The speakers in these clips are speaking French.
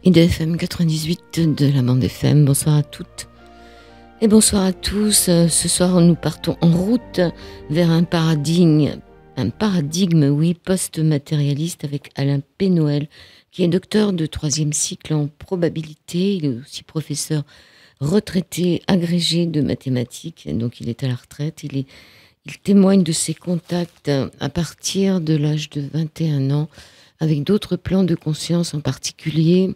IDFM 98 de la bande FM. Bonsoir à toutes et bonsoir à tous. Ce soir, nous partons en route vers un paradigme, oui, post-matérialiste avec Alain Pénoël, qui est docteur de 3e cycle en probabilité. Il est aussi professeur retraité, agrégé de mathématiques, donc il est à la retraite. Il témoigne de ses contacts à partir de l'âge de 21 ans avec d'autres plans de conscience, en particulier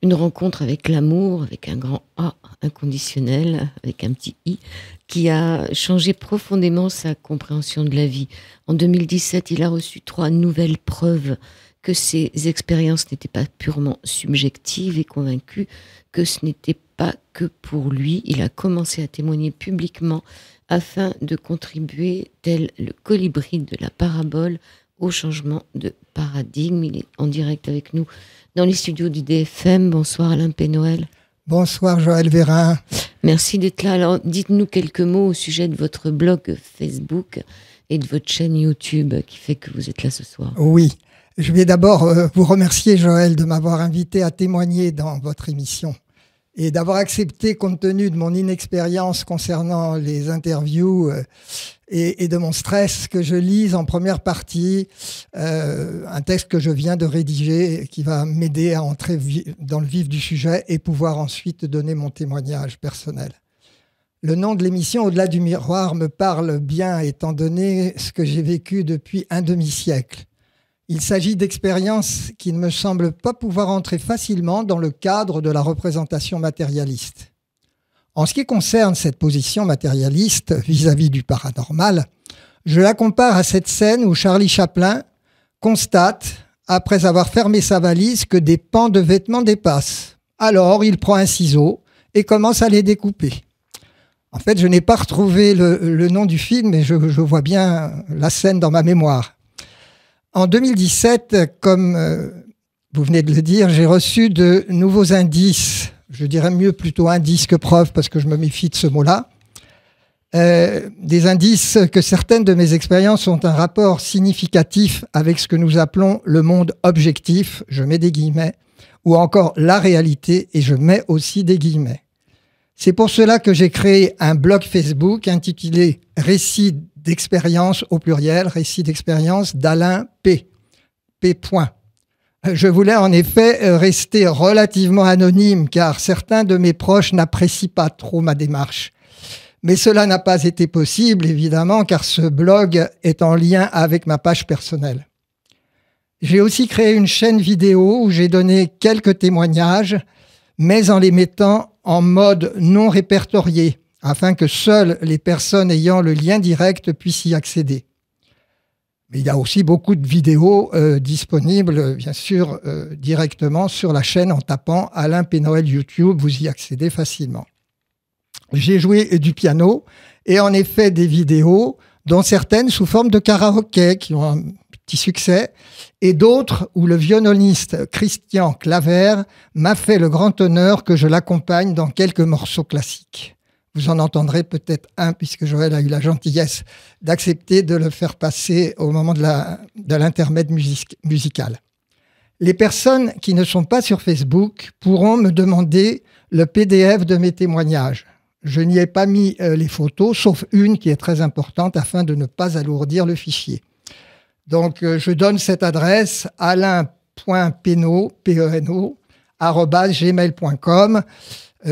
une rencontre avec l'amour, avec un grand A inconditionnel, avec un petit I, qui a changé profondément sa compréhension de la vie. En 2017, il a reçu 3 nouvelles preuves que ces expériences n'étaient pas purement subjectives et convaincu que ce n'était pas que pour lui. Il a commencé à témoigner publiquement afin de contribuer, tel le colibri de la parabole, au changement de paradigme. Il est en direct avec nous dans les studios du DFM. Bonsoir Alain Pénoël. Bonsoir Joël Vérin. Merci d'être là. Alors dites-nous quelques mots au sujet de votre blog Facebook et de votre chaîne YouTube qui fait que vous êtes là ce soir. Oui, je vais d'abord vous remercier Joël de m'avoir invité à témoigner dans votre émission et d'avoir accepté, compte tenu de mon inexpérience concernant les interviews et de mon stress, que je lise en première partie un texte que je viens de rédiger qui va m'aider à entrer dans le vif du sujet et pouvoir ensuite donner mon témoignage personnel. Le nom de l'émission, Au-delà du miroir, me parle bien étant donné ce que j'ai vécu depuis un demi-siècle. Il s'agit d'expériences qui ne me semblent pas pouvoir entrer facilement dans le cadre de la représentation matérialiste. En ce qui concerne cette position matérialiste vis-à-vis du paranormal, je la compare à cette scène où Charlie Chaplin constate, après avoir fermé sa valise, que des pans de vêtements dépassent. Alors, il prend un ciseau et commence à les découper. En fait, je n'ai pas retrouvé le nom du film, mais je vois bien la scène dans ma mémoire. En 2017, comme vous venez de le dire, j'ai reçu de nouveaux indices, je dirais mieux plutôt indices que preuves parce que je me méfie de ce mot-là, des indices que certaines de mes expériences ont un rapport significatif avec ce que nous appelons le monde objectif, je mets des guillemets, ou encore la réalité, et je mets aussi des guillemets. C'est pour cela que j'ai créé un blog Facebook intitulé « Récits d'expérience » au pluriel, « Récits d'expérience d'Alain P. P. Je voulais en effet rester relativement anonyme car certains de mes proches n'apprécient pas trop ma démarche. Mais cela n'a pas été possible, évidemment, car ce blog est en lien avec ma page personnelle. J'ai aussi créé une chaîne vidéo où j'ai donné quelques témoignages, mais en les mettant en mode non répertorié, afin que seules les personnes ayant le lien direct puissent y accéder. Mais il y a aussi beaucoup de vidéos disponibles, bien sûr, directement sur la chaîne en tapant Alain Pénoël YouTube, vous y accédez facilement. J'ai joué du piano et en effet des vidéos, dont certaines sous forme de karaoké qui ont un petit succès, et d'autres où le violoniste Christian Claver m'a fait le grand honneur que je l'accompagne dans quelques morceaux classiques. Vous en entendrez peut-être un, puisque Joël a eu la gentillesse d'accepter de le faire passer au moment de l'intermède musical. Les personnes qui ne sont pas sur Facebook pourront me demander le PDF de mes témoignages. Je n'y ai pas mis les photos, sauf une qui est très importante, afin de ne pas alourdir le fichier. Donc, je donne cette adresse, alain.peno, P-E-N-O, @gmail.com.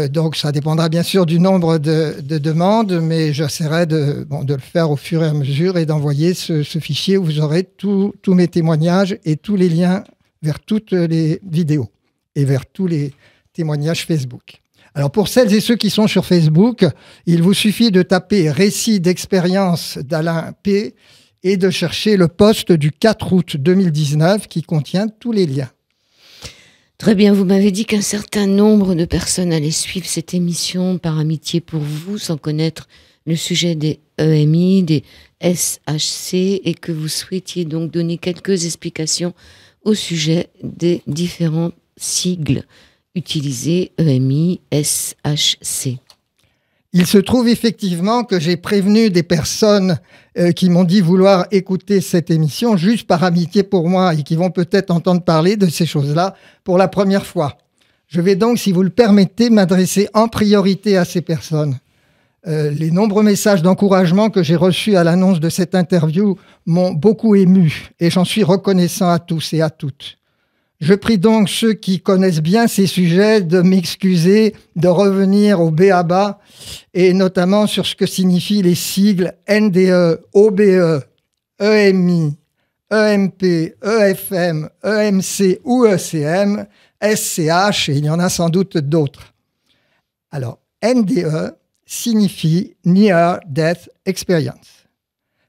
Donc, ça dépendra bien sûr du nombre de demandes, mais j'essaierai de le faire au fur et à mesure et d'envoyer ce fichier où vous aurez tous mes témoignages et tous les liens vers toutes les vidéos et vers tous les témoignages Facebook. Alors, pour celles et ceux qui sont sur Facebook, il vous suffit de taper « Récits d'expérience d'Alain P » et de chercher le post du 4 août 2019 qui contient tous les liens. Très bien, vous m'avez dit qu'un certain nombre de personnes allaient suivre cette émission par amitié pour vous, sans connaître le sujet des EMI, des SHC, et que vous souhaitiez donc donner quelques explications au sujet des différents sigles utilisés, EMI, SHC. Il se trouve effectivement que j'ai prévenu des personnes qui m'ont dit vouloir écouter cette émission juste par amitié pour moi et qui vont peut-être entendre parler de ces choses-là pour la première fois. Je vais donc, si vous le permettez, m'adresser en priorité à ces personnes. Les nombreux messages d'encouragement que j'ai reçus à l'annonce de cette interview m'ont beaucoup ému et j'en suis reconnaissant à tous et à toutes. Je prie donc ceux qui connaissent bien ces sujets de m'excuser, de revenir au b.a.-ba et notamment sur ce que signifient les sigles NDE, OBE, EMI, EMP, EFM, EMC ou ECM, SCH, et il y en a sans doute d'autres. Alors, NDE signifie Near Death Experience.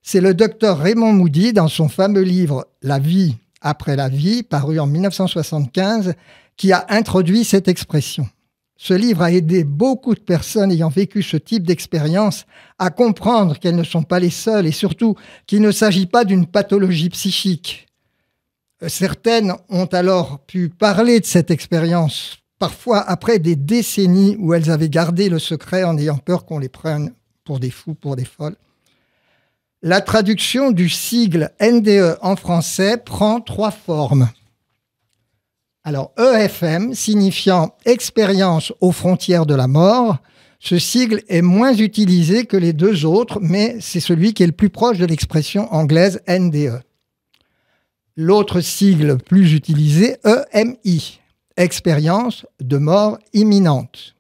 C'est le docteur Raymond Moody, dans son fameux livre « La vie après la vie », paru en 1975, qui a introduit cette expression. Ce livre a aidé beaucoup de personnes ayant vécu ce type d'expérience à comprendre qu'elles ne sont pas les seules et surtout qu'il ne s'agit pas d'une pathologie psychique. Certaines ont alors pu parler de cette expérience, parfois après des décennies où elles avaient gardé le secret en ayant peur qu'on les prenne pour des fous, pour des folles. La traduction du sigle NDE en français prend 3 formes. Alors, EFM, signifiant expérience aux frontières de la mort, ce sigle est moins utilisé que les 2 autres, mais c'est celui qui est le plus proche de l'expression anglaise NDE. L'autre sigle plus utilisé, EMI, expérience de mort imminente.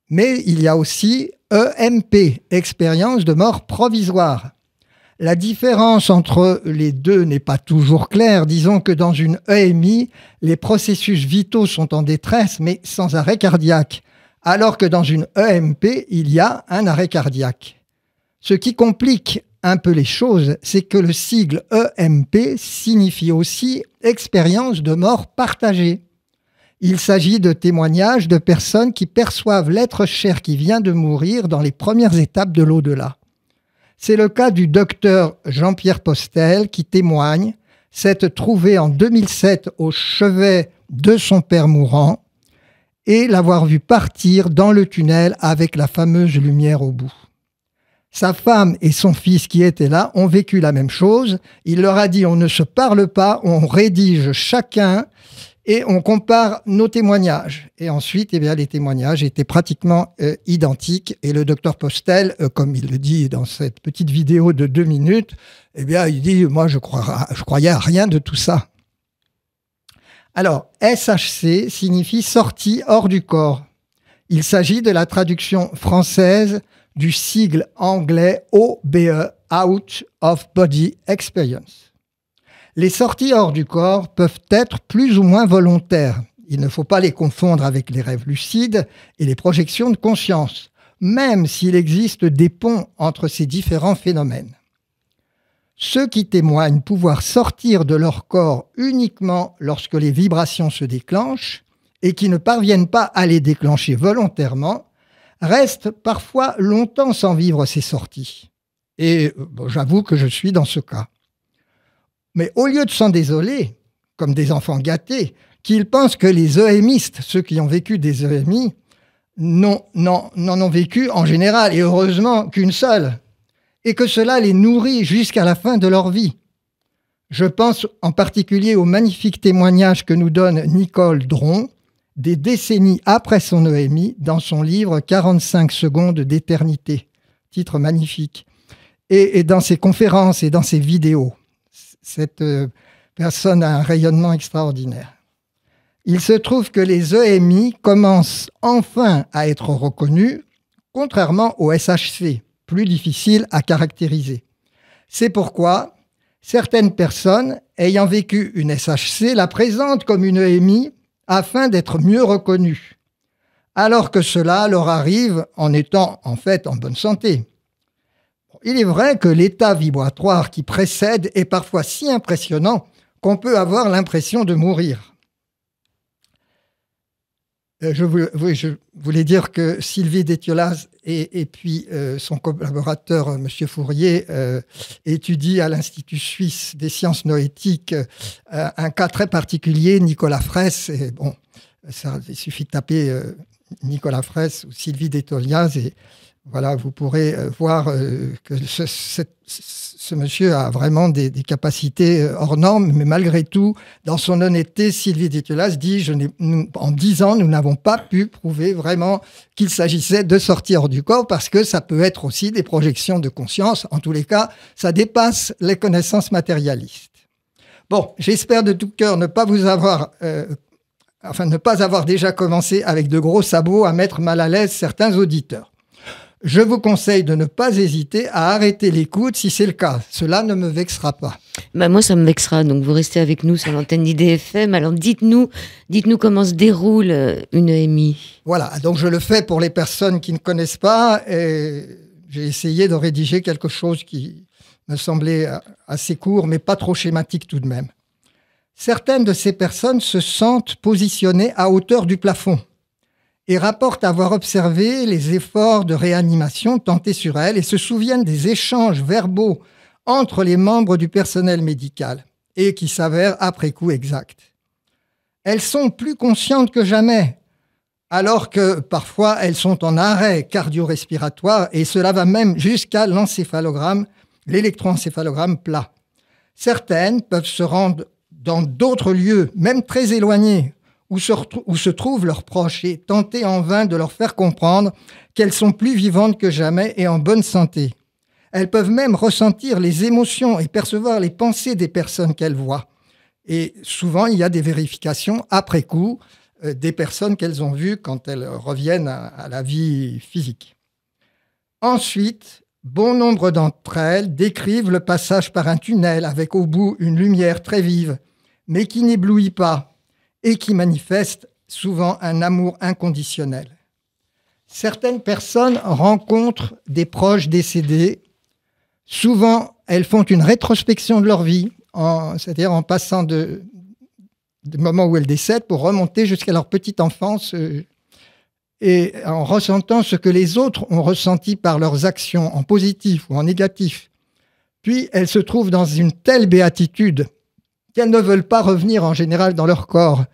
Mais il y a aussi EMP, expérience de mort provisoire. La différence entre les deux n'est pas toujours claire. Disons que dans une EMI, les processus vitaux sont en détresse, mais sans arrêt cardiaque, alors que dans une EMP, il y a un arrêt cardiaque. Ce qui complique un peu les choses, c'est que le sigle EMP signifie aussi expérience de mort partagée. Il s'agit de témoignages de personnes qui perçoivent l'être cher qui vient de mourir dans les premières étapes de l'au-delà. C'est le cas du docteur Jean-Pierre Postel qui témoigne s'être trouvé en 2007 au chevet de son père mourant et l'avoir vu partir dans le tunnel avec la fameuse lumière au bout. Sa femme et son fils qui étaient là ont vécu la même chose. Il leur a dit « on ne se parle pas, on rédige chacun et on compare nos témoignages ». Et ensuite, eh bien, les témoignages étaient pratiquement identiques. Et le docteur Postel, comme il le dit dans cette petite vidéo de 2 minutes, eh bien, il dit « moi, je croyais à rien de tout ça ». Alors, SHC signifie « sortie hors du corps ». Il s'agit de la traduction française du sigle anglais OBE, Out of Body Experience. Les sorties hors du corps peuvent être plus ou moins volontaires. Il ne faut pas les confondre avec les rêves lucides et les projections de conscience, même s'il existe des ponts entre ces différents phénomènes. Ceux qui témoignent pouvoir sortir de leur corps uniquement lorsque les vibrations se déclenchent et qui ne parviennent pas à les déclencher volontairement restent parfois longtemps sans vivre ces sorties. Et j'avoue que je suis dans ce cas. Mais au lieu de s'en désoler, comme des enfants gâtés, qu'ils pensent que les EMistes, ceux qui ont vécu des EMI, n'en ont vécu en général, et heureusement qu'une seule, et que cela les nourrit jusqu'à la fin de leur vie. Je pense en particulier au magnifique témoignage que nous donne Nicole Dron, des décennies après son EMI, dans son livre « 45 secondes d'éternité », titre magnifique, et dans ses conférences et dans ses vidéos. Cette personne a un rayonnement extraordinaire. Il se trouve que les EMI commencent enfin à être reconnus, contrairement au SHC, plus difficile à caractériser. C'est pourquoi certaines personnes ayant vécu une SHC la présentent comme une EMI afin d'être mieux reconnues, alors que cela leur arrive en étant en fait en bonne santé. Il est vrai que l'état vibratoire qui précède est parfois si impressionnant qu'on peut avoir l'impression de mourir. Je voulais dire que Sylvie Détiolaz et puis son collaborateur, M. Fourier, étudient à l'Institut suisse des sciences noétiques un cas très particulier, Nicolas Fraisse. Et bon, il suffit de taper Nicolas Fraisse ou Sylvie Détiolaz et Voilà, vous pourrez voir que ce monsieur a vraiment des capacités hors normes, mais malgré tout, dans son honnêteté, Sylvie Ditulas dit en 10 ans, nous n'avons pas pu prouver vraiment qu'il s'agissait de sortir hors du corps, parce que ça peut être aussi des projections de conscience. En tous les cas, ça dépasse les connaissances matérialistes. Bon, j'espère de tout cœur ne pas avoir déjà commencé avec de gros sabots à mettre mal à l'aise certains auditeurs. Je vous conseille de ne pas hésiter à arrêter l'écoute si c'est le cas. Cela ne me vexera pas. Moi, ça me vexera. Donc, vous restez avec nous sur l'antenne d'IDFM. Alors, dites-nous comment se déroule une EMI. Voilà, donc je le fais pour les personnes qui ne connaissent pas. Et j'ai essayé de rédiger quelque chose qui me semblait assez court, mais pas trop schématique tout de même. Certaines de ces personnes se sentent positionnées à hauteur du plafond et rapportent avoir observé les efforts de réanimation tentés sur elles et se souviennent des échanges verbaux entre les membres du personnel médical et qui s'avèrent après coup exacts. Elles sont plus conscientes que jamais, alors que parfois elles sont en arrêt cardio-respiratoire et cela va même jusqu'à l'électroencéphalogramme plat. Certaines peuvent se rendre dans d'autres lieux, même très éloignés, où se trouvent leurs proches et tenter en vain de leur faire comprendre qu'elles sont plus vivantes que jamais et en bonne santé. Elles peuvent même ressentir les émotions et percevoir les pensées des personnes qu'elles voient. Et souvent, il y a des vérifications après coup des personnes qu'elles ont vues quand elles reviennent à la vie physique. Ensuite, bon nombre d'entre elles décrivent le passage par un tunnel avec au bout une lumière très vive, mais qui n'éblouit pas, et qui manifestent souvent un amour inconditionnel. Certaines personnes rencontrent des proches décédés. Souvent, elles font une rétrospection de leur vie, c'est-à-dire en passant du moment où elles décèdent pour remonter jusqu'à leur petite enfance et en ressentant ce que les autres ont ressenti par leurs actions, en positif ou en négatif. Puis, elles se trouvent dans une telle béatitude qu'elles ne veulent pas revenir en général dans leur corps,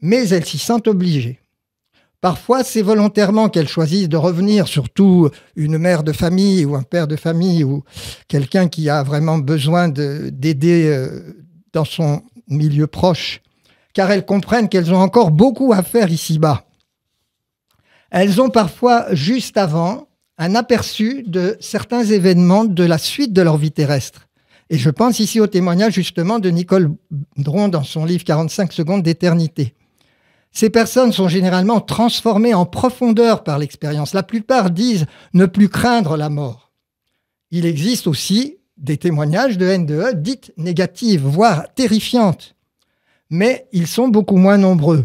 mais elles s'y sentent obligées. Parfois, c'est volontairement qu'elles choisissent de revenir, surtout une mère de famille ou un père de famille ou quelqu'un qui a vraiment besoin d'aider dans son milieu proche, car elles comprennent qu'elles ont encore beaucoup à faire ici-bas. Elles ont parfois, juste avant, un aperçu de certains événements de la suite de leur vie terrestre. Et je pense ici au témoignage justement de Nicole Dron dans son livre 45 secondes d'éternité. Ces personnes sont généralement transformées en profondeur par l'expérience. La plupart disent ne plus craindre la mort. Il existe aussi des témoignages de NDE dites négatives, voire terrifiantes. Mais ils sont beaucoup moins nombreux.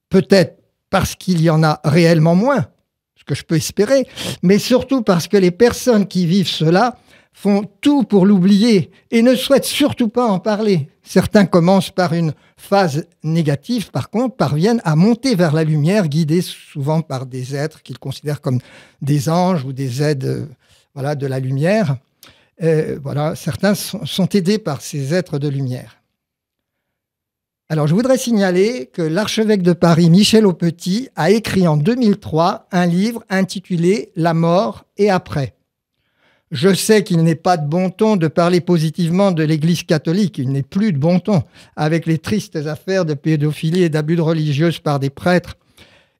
Peut-être parce qu'il y en a réellement moins, ce que je peux espérer, mais surtout parce que les personnes qui vivent cela font tout pour l'oublier et ne souhaitent surtout pas en parler. Certains commencent par une phase négative, par contre, parviennent à monter vers la lumière, guidés souvent par des êtres qu'ils considèrent comme des anges ou des aides de la lumière. Certains sont aidés par ces êtres de lumière. Alors, je voudrais signaler que l'archevêque de Paris, Michel Aupetit, a écrit en 2003 un livre intitulé « La mort et après ». Je sais qu'il n'est pas de bon ton de parler positivement de l'Église catholique, il n'est plus de bon ton, avec les tristes affaires de pédophilie et d'abus de religieuse par des prêtres,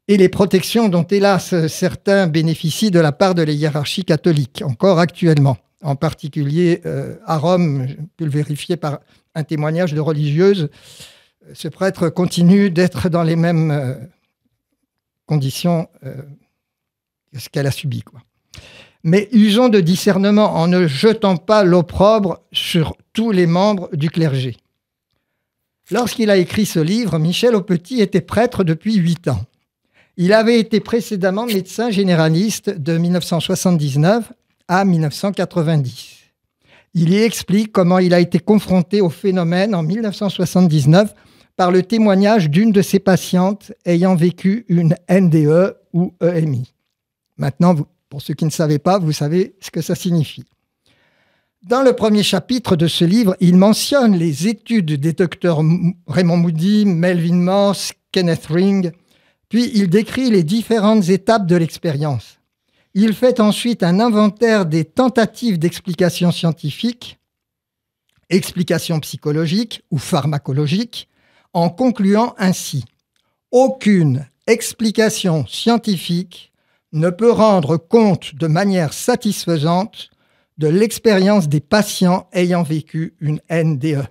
et les protections dont, hélas, certains bénéficient de la part de la hiérarchie catholique, encore actuellement. En particulier, à Rome, j'ai pu le vérifier par un témoignage de religieuse, ce prêtre continue d'être dans les mêmes conditions que ce qu'elle a subi, quoi. Mais usons de discernement en ne jetant pas l'opprobre sur tous les membres du clergé. Lorsqu'il a écrit ce livre, Michel Aupetit était prêtre depuis 8 ans. Il avait été précédemment médecin généraliste de 1979 à 1990. Il y explique comment il a été confronté au phénomène en 1979 par le témoignage d'une de ses patientes ayant vécu une NDE ou EMI. Maintenant, pour ceux qui ne savaient pas, vous savez ce que ça signifie. Dans le premier chapitre de ce livre, il mentionne les études des docteurs Raymond Moody, Melvin Morse, Kenneth Ring, puis il décrit les différentes étapes de l'expérience. Il fait ensuite un inventaire des tentatives d'explication scientifique, explication psychologique ou pharmacologique, en concluant ainsi: aucune explication scientifique ne peut rendre compte de manière satisfaisante de l'expérience des patients ayant vécu une NDE.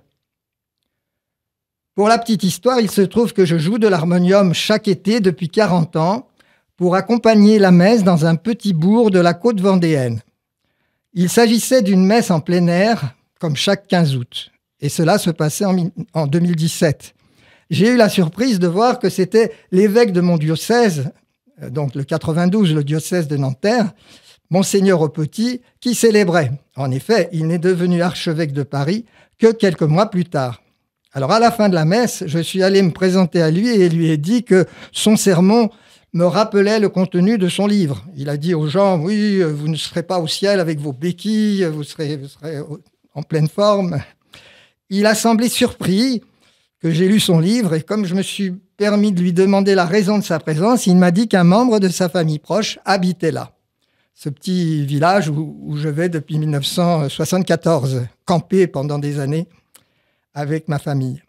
Pour la petite histoire, il se trouve que je joue de l'harmonium chaque été depuis 40 ans pour accompagner la messe dans un petit bourg de la côte vendéenne. Il s'agissait d'une messe en plein air, comme chaque 15 août, et cela se passait en 2017. J'ai eu la surprise de voir que c'était l'évêque de mon diocèse, donc le 92, le diocèse de Nanterre, Monseigneur Aupetit, qui célébrait. En effet, il n'est devenu archevêque de Paris que quelques mois plus tard. Alors à la fin de la messe, je suis allé me présenter à lui et lui ai dit que son sermon me rappelait le contenu de son livre. Il a dit aux gens: oui, vous ne serez pas au ciel avec vos béquilles, vous serez en pleine forme. Il a semblé surpris que j'ai lu son livre et comme je me suis permis de lui demander la raison de sa présence, il m'a dit qu'un membre de sa famille proche habitait là. Ce petit village où je vais depuis 1974, camper pendant des années avec ma famille.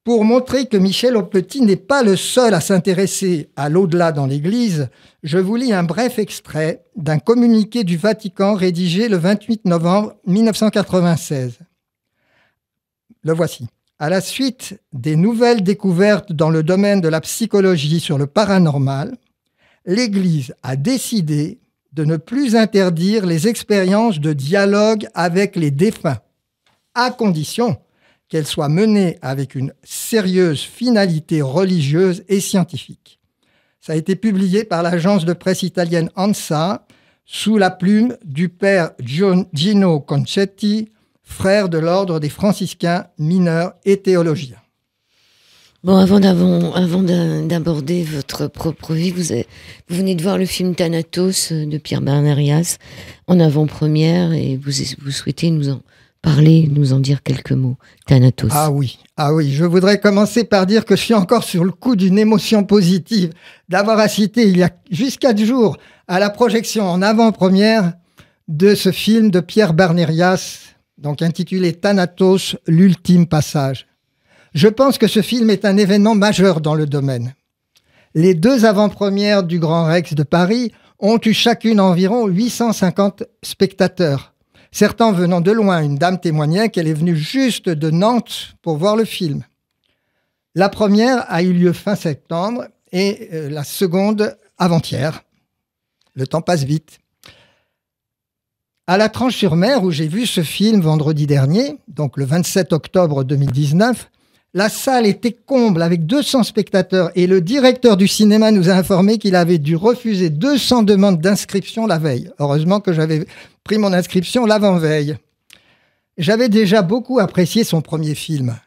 Pour montrer que Michel Aupetit n'est pas le seul à s'intéresser à l'au-delà dans l'Église, je vous lis un bref extrait d'un communiqué du Vatican rédigé le 28 novembre 1996. Le voici. À la suite des nouvelles découvertes dans le domaine de la psychologie sur le paranormal, l'Église a décidé de ne plus interdire les expériences de dialogue avec les défunts, à condition qu'elles soient menées avec une sérieuse finalité religieuse et scientifique. Ça a été publié par l'agence de presse italienne ANSA sous la plume du père Gino Concetti, frère de l'ordre des franciscains mineurs et théologiens. Bon, avant d'aborder votre propre vie, vous venez de voir le film Thanatos de Pierre Barnérias en avant-première et vous souhaitez nous en parler, nous en dire quelques mots. Thanatos. Ah oui, je voudrais commencer par dire que je suis encore sur le coup d'une émotion positive d'avoir assisté il y a juste 4 jours à la projection en avant-première de ce film de Pierre Barnérias, donc intitulé Thanatos, l'ultime passage. Je pense que ce film est un événement majeur dans le domaine. Les 2 avant-premières du Grand Rex de Paris ont eu chacune environ 850 spectateurs. Certains venant de loin, une dame témoignait qu'elle est venue juste de Nantes pour voir le film. La première a eu lieu fin septembre et la seconde avant-hier. Le temps passe vite. À la Tranche-sur-Mer, où j'ai vu ce film vendredi dernier, donc le 27 octobre 2019, la salle était comble avec 200 spectateurs et le directeur du cinéma nous a informé qu'il avait dû refuser 200 demandes d'inscription la veille. Heureusement que j'avais pris mon inscription l'avant-veille. J'avais déjà beaucoup apprécié son premier film,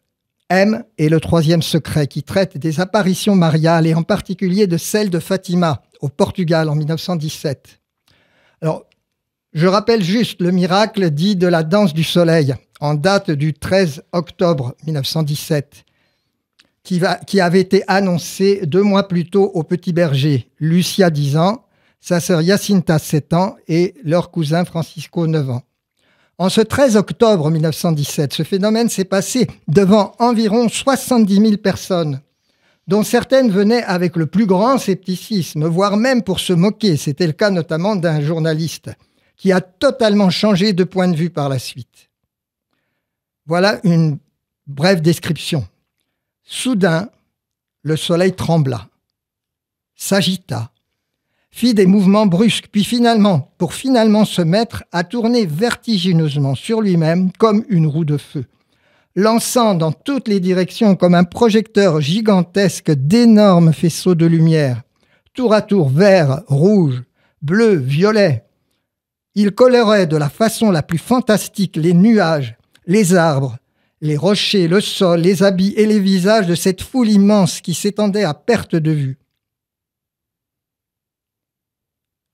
M et le troisième secret, qui traite des apparitions mariales et en particulier de celle de Fatima au Portugal en 1917. Alors, je rappelle juste le miracle dit de la danse du soleil, en date du 13 octobre 1917, qui avait été annoncé 2 mois plus tôt au Petit Berger. Lucia, 10 ans, sa sœur Jacinta, 7 ans, et leur cousin Francisco, 9 ans. En ce 13 octobre 1917, ce phénomène s'est passé devant environ 70 000 personnes, dont certaines venaient avec le plus grand scepticisme, voire même pour se moquer. C'était le cas notamment d'un journaliste qui a totalement changé de point de vue par la suite. Voilà une brève description. Soudain, le soleil trembla, s'agita, fit des mouvements brusques, puis pour finalement se mettre à tourner vertigineusement sur lui-même comme une roue de feu, lançant dans toutes les directions comme un projecteur gigantesque d'énormes faisceaux de lumière, tour à tour vert, rouge, bleu, violet. Il colorait de la façon la plus fantastique les nuages, les arbres, les rochers, le sol, les habits et les visages de cette foule immense qui s'étendait à perte de vue.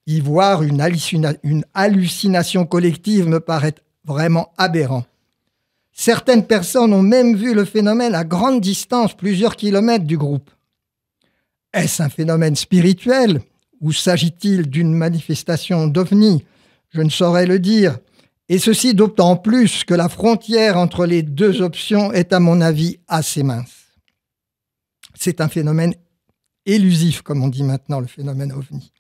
Y voir une hallucination collective me paraît vraiment aberrant. Certaines personnes ont même vu le phénomène à grande distance, plusieurs kilomètres du groupe. Est-ce un phénomène spirituel ou s'agit-il d'une manifestation d'OVNI? Je ne saurais le dire. Et ceci d'autant plus que la frontière entre les deux options est à mon avis assez mince. C'est un phénomène élusif, comme on dit maintenant, le phénomène OVNI.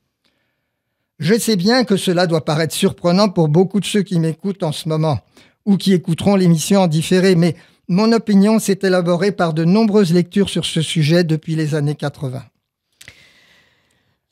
Je sais bien que cela doit paraître surprenant pour beaucoup de ceux qui m'écoutent en ce moment ou qui écouteront l'émission en différé, mais mon opinion s'est élaborée par de nombreuses lectures sur ce sujet depuis les années 80.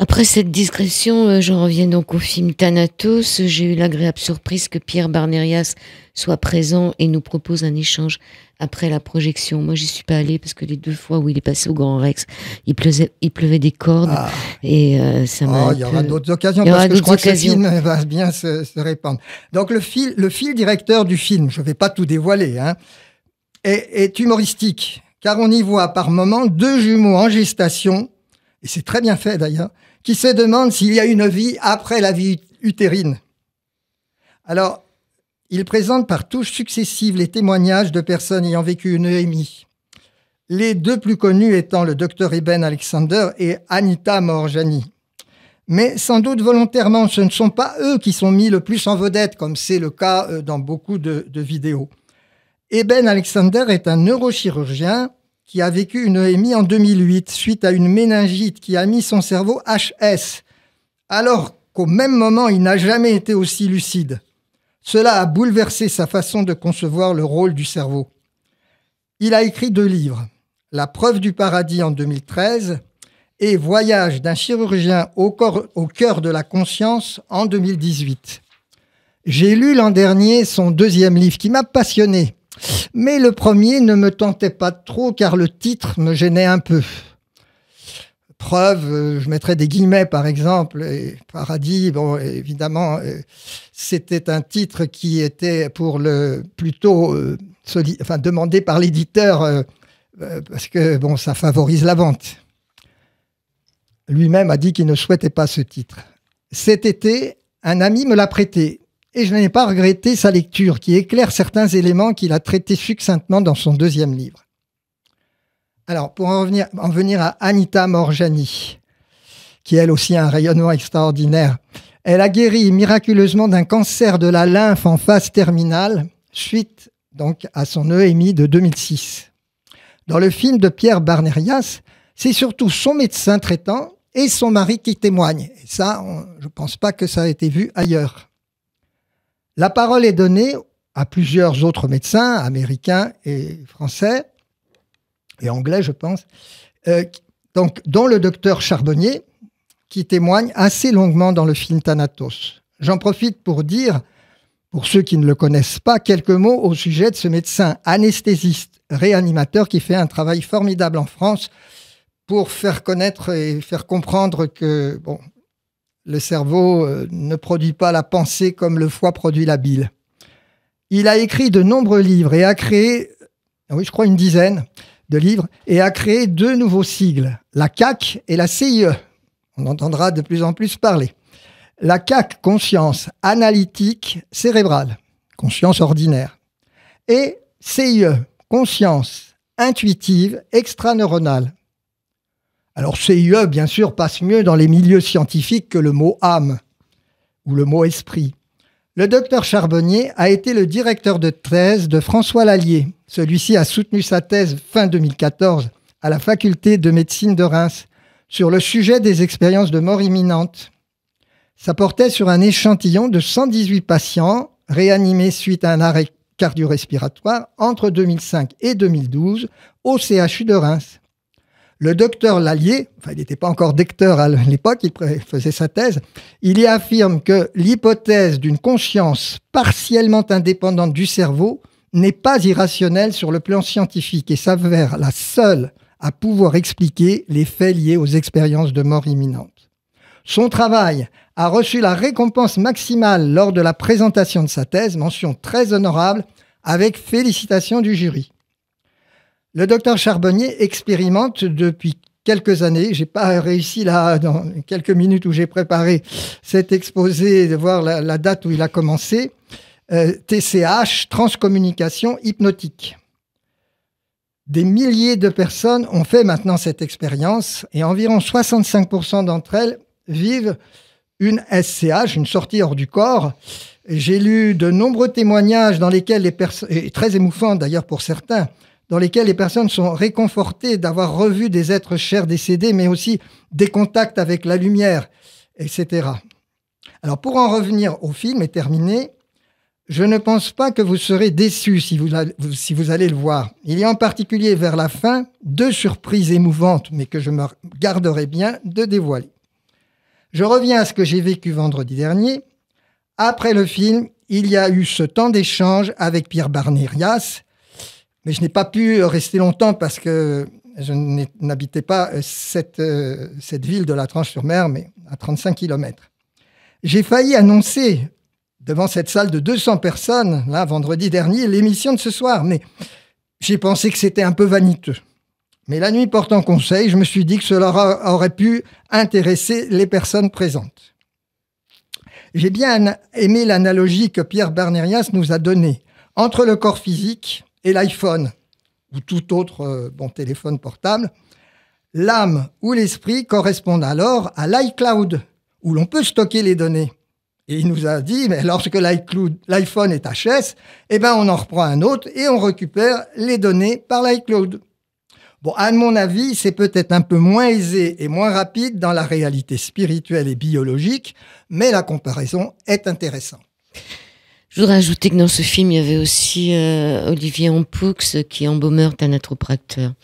Après cette digression, j'en reviens donc au film Thanatos. J'ai eu l'agréable surprise que Pierre Barnérias soit présent et nous propose un échange après la projection. Moi, j'y suis pas allée parce que les 2 fois où il est passé au Grand Rex, il pleuvait des cordes et ça m'a. Il y aura d'autres occasions parce que je crois que ce film va bien se répandre. Donc le fil directeur du film, je vais pas tout dévoiler, est humoristique, car on y voit par moments 2 jumeaux en gestation, et c'est très bien fait d'ailleurs, qui se demandent s'il y a une vie après la vie utérine. Alors, il présente par touches successives les témoignages de personnes ayant vécu une EMI. Les 2 plus connus étant le docteur Eben Alexander et Anita Moorjani. Mais sans doute volontairement, ce ne sont pas eux qui sont mis le plus en vedette, comme c'est le cas dans beaucoup de vidéos. Eben Alexander est un neurochirurgien qui a vécu une EMI en 2008 suite à une méningite qui a mis son cerveau HS, alors qu'au même moment, il n'a jamais été aussi lucide. Cela a bouleversé sa façon de concevoir le rôle du cerveau. Il a écrit 2 livres, La preuve du paradis en 2013 et Voyage d'un chirurgien au cœur de la conscience en 2018. J'ai lu l'an dernier son 2e livre qui m'a passionné. Mais le premier ne me tentait pas trop car le titre me gênait un peu. Preuve, je mettrais des guillemets par exemple, et Paradis, bon évidemment, c'était un titre qui était pour le plutôt demandé par l'éditeur parce que bon, ça favorise la vente. Lui-même a dit qu'il ne souhaitait pas ce titre. Cet été, un ami me l'a prêté. Et je n'ai pas regretté sa lecture, qui éclaire certains éléments qu'il a traités succinctement dans son 2e livre. Alors, pour en venir à Anita Moorjani, qui elle aussi a un rayonnement extraordinaire, elle a guéri miraculeusement d'un cancer de la lymphe en phase terminale, suite donc à son EMI de 2006. Dans le film de Pierre Barnérias, c'est surtout son médecin traitant et son mari qui témoignent. Et ça, je ne pense pas que ça a été vu ailleurs. La parole est donnée à plusieurs autres médecins, américains et français, et anglais, je pense, dont le docteur Charbonnier, qui témoigne assez longuement dans le film Thanatos. J'en profite pour dire, pour ceux qui ne le connaissent pas, quelques mots au sujet de ce médecin anesthésiste réanimateur qui fait un travail formidable en France pour faire connaître et faire comprendre que le cerveau ne produit pas la pensée comme le foie produit la bile. Il a écrit de nombreux livres et a créé, je crois une dizaine de livres, et a créé 2 nouveaux sigles, la CAC et la CIE. On entendra de plus en plus parler. La CAC, conscience analytique cérébrale, conscience ordinaire. Et CIE, conscience intuitive extraneuronale. Alors CIE, bien sûr, passe mieux dans les milieux scientifiques que le mot âme ou le mot esprit. Le docteur Charbonnier a été le directeur de thèse de François Lallier. Celui-ci a soutenu sa thèse fin 2014 à la faculté de médecine de Reims sur le sujet des expériences de mort imminente. Ça portait sur un échantillon de 118 patients réanimés suite à un arrêt cardio-respiratoire entre 2005 et 2012 au CHU de Reims. Le docteur Lallier, il n'était pas encore docteur à l'époque, il faisait sa thèse, il y affirme que l'hypothèse d'une conscience partiellement indépendante du cerveau n'est pas irrationnelle sur le plan scientifique et s'avère la seule à pouvoir expliquer les faits liés aux expériences de mort imminente. Son travail a reçu la récompense maximale lors de la présentation de sa thèse, mention très honorable, avec félicitations du jury. Le docteur Charbonnier expérimente depuis quelques années. Je n'ai pas réussi là, dans quelques minutes où j'ai préparé cet exposé, de voir la date où il a commencé. TCH, transcommunication hypnotique. Des milliers de personnes ont fait maintenant cette expérience et environ 65% d'entre elles vivent une SCH, une sortie hors du corps. J'ai lu de nombreux témoignages dans lesquels les personnes, et très émoussants d'ailleurs pour certains, dans lesquels les personnes sont réconfortées d'avoir revu des êtres chers décédés, mais aussi des contacts avec la lumière, etc. Alors pour en revenir au film et terminer, je ne pense pas que vous serez déçus si vous allez le voir. Il y a en particulier vers la fin 2 surprises émouvantes, mais que je me garderai bien de dévoiler. Je reviens à ce que j'ai vécu vendredi dernier. Après le film, il y a eu ce temps d'échange avec Pierre Barnérias, mais je n'ai pas pu rester longtemps parce que je n'habitais pas cette ville de la Tranche-sur-Mer, mais à 35 km. J'ai failli annoncer devant cette salle de 200 personnes, là, vendredi dernier, l'émission de ce soir, mais j'ai pensé que c'était un peu vaniteux. Mais la nuit portant conseil, je me suis dit que cela aurait pu intéresser les personnes présentes. J'ai bien aimé l'analogie que Pierre Barnérias nous a donnée entre le corps physique et l'iPhone, ou tout autre téléphone portable. L'âme ou l'esprit correspondent alors à l'iCloud, où l'on peut stocker les données. Et il nous a dit, mais lorsque l'iPhone est HS, on en reprend un autre et on récupère les données par l'iCloud. Bon, à mon avis, c'est peut-être un peu moins aisé et moins rapide dans la réalité spirituelle et biologique, mais la comparaison est intéressante. Je voudrais ajouter que dans ce film, il y avait aussi Olivier Ampoux, qui est embaumeur tanatropracteur,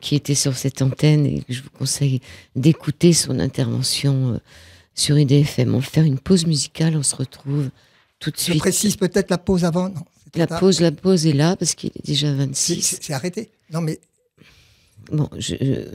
qui était sur cette antenne, et je vous conseille d'écouter son intervention sur IDFM. On va faire une pause musicale, on se retrouve tout de suite. Je précise peut-être la pause avant, non? La pause est là, parce qu'il est déjà 26. C'est arrêté? Non, mais... Bon,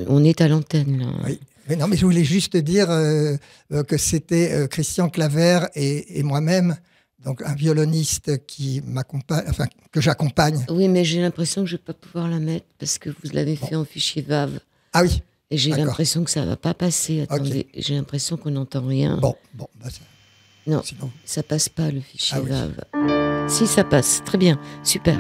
on est à l'antenne, là. Oui. Mais non, mais je voulais juste dire que c'était Christian Claver et moi-même, donc un violoniste qui m'accompagne, enfin, que j'accompagne. Oui, mais j'ai l'impression que je ne vais pas pouvoir la mettre, parce que vous l'avez fait en fichier WAV. Ah oui. Et j'ai l'impression que ça ne va pas passer. Attendez, j'ai l'impression qu'on n'entend rien. Bon, non, sinon... ça passe pas, le fichier WAV. Si, ça passe. Très bien. Super.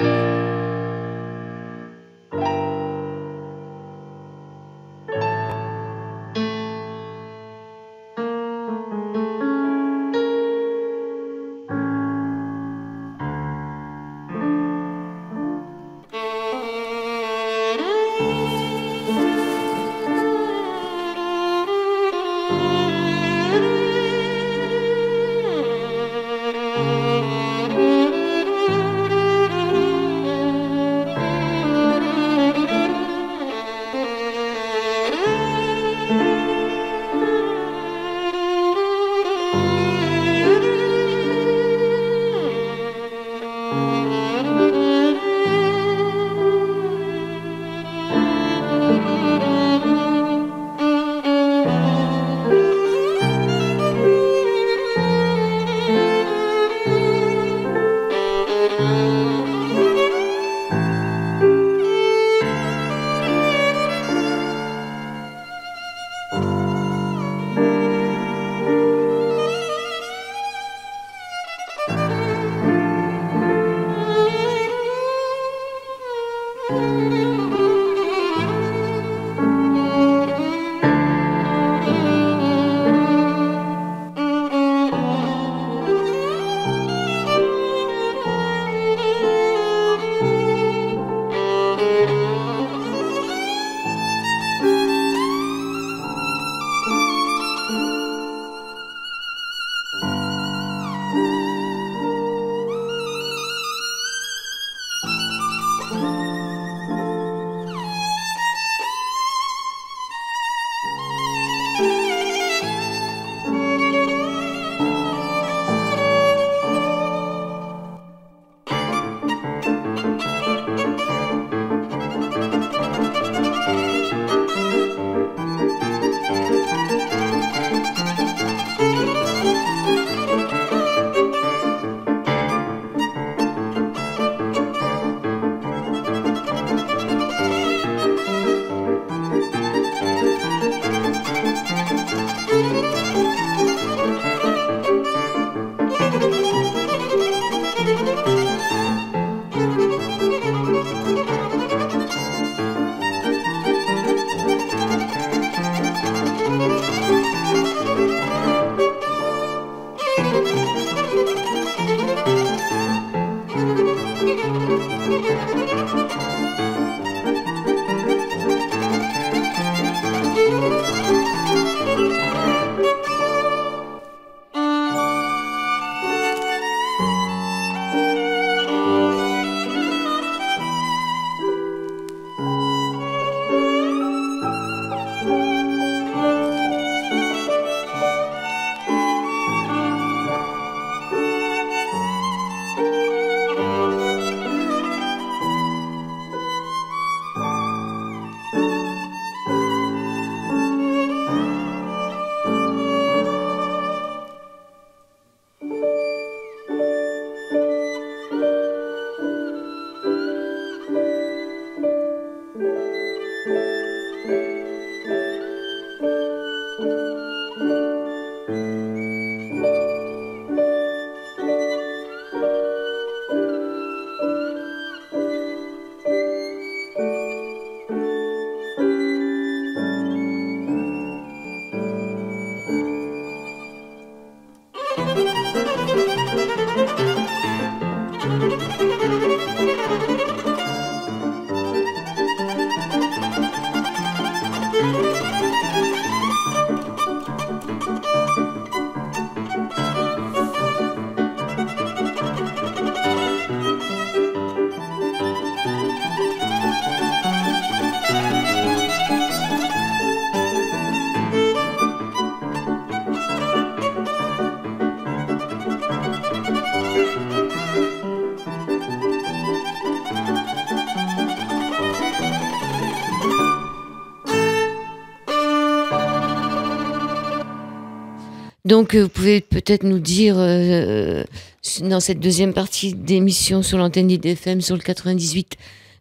Donc, vous pouvez peut-être nous dire, dans cette deuxième partie d'émission sur l'antenne d'IDFM, sur le 98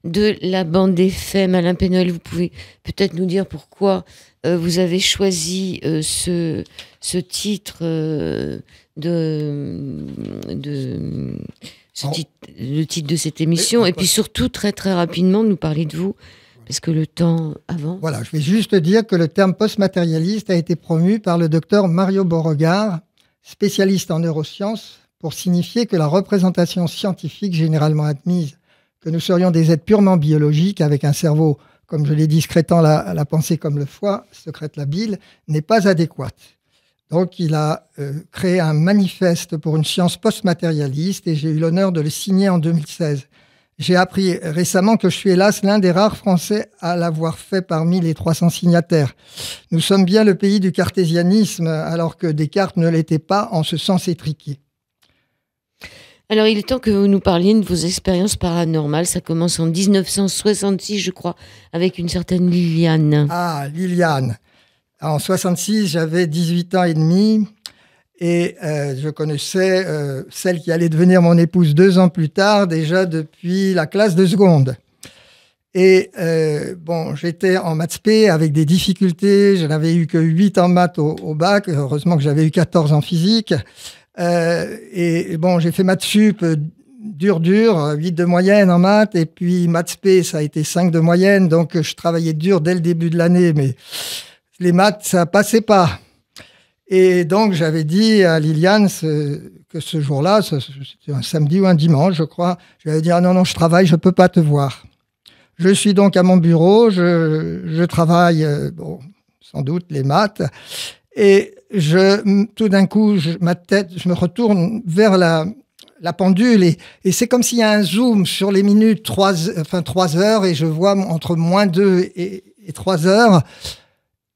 de la bande FM, Alain Pénoël, vous pouvez peut-être nous dire pourquoi vous avez choisi ce titre le titre de cette émission, et puis surtout, très très rapidement, nous parler de vous, parce que le temps avance. Voilà, je vais juste dire que le terme post-matérialiste a été promu par le docteur Mario Beauregard, spécialiste en neurosciences, pour signifier que la représentation scientifique généralement admise que nous serions des êtres purement biologiques avec un cerveau, comme je l'ai dit, sécrétant la pensée comme le foie, sécrète la bile, n'est pas adéquate. Donc, il a créé un manifeste pour une science post-matérialiste et j'ai eu l'honneur de le signer en 2016. J'ai appris récemment que je suis hélas l'un des rares Français à l'avoir fait parmi les 300 signataires. Nous sommes bien le pays du cartésianisme, alors que Descartes ne l'était pas en ce sens étriqué. Alors, il est temps que vous nous parliez de vos expériences paranormales. Ça commence en 1966, je crois, avec une certaine Liliane. Ah, Liliane. En 66, j'avais 18 ans et demi et je connaissais celle qui allait devenir mon épouse 2 ans plus tard, déjà depuis la classe de seconde. Et bon, j'étais en maths spé avec des difficultés. Je n'avais eu que 8 en maths au bac. Heureusement que j'avais eu 14 en physique. Et bon, j'ai fait maths sup dur, 8 de moyenne en maths. Et puis maths spé, ça a été 5 de moyenne. Donc je travaillais dur dès le début de l'année, mais les maths, ça passait pas. Et donc, j'avais dit à Liliane que ce jour-là, c'était un samedi ou un dimanche, je crois, je lui avais dit « Ah non, je travaille, je peux pas te voir ». Je suis donc à mon bureau, je travaille, bon, sans doute, les maths, et tout d'un coup, ma tête, je me retourne vers la pendule, et c'est comme s'il y a un zoom sur les minutes 3 heures, et je vois entre -2 et 3 heures,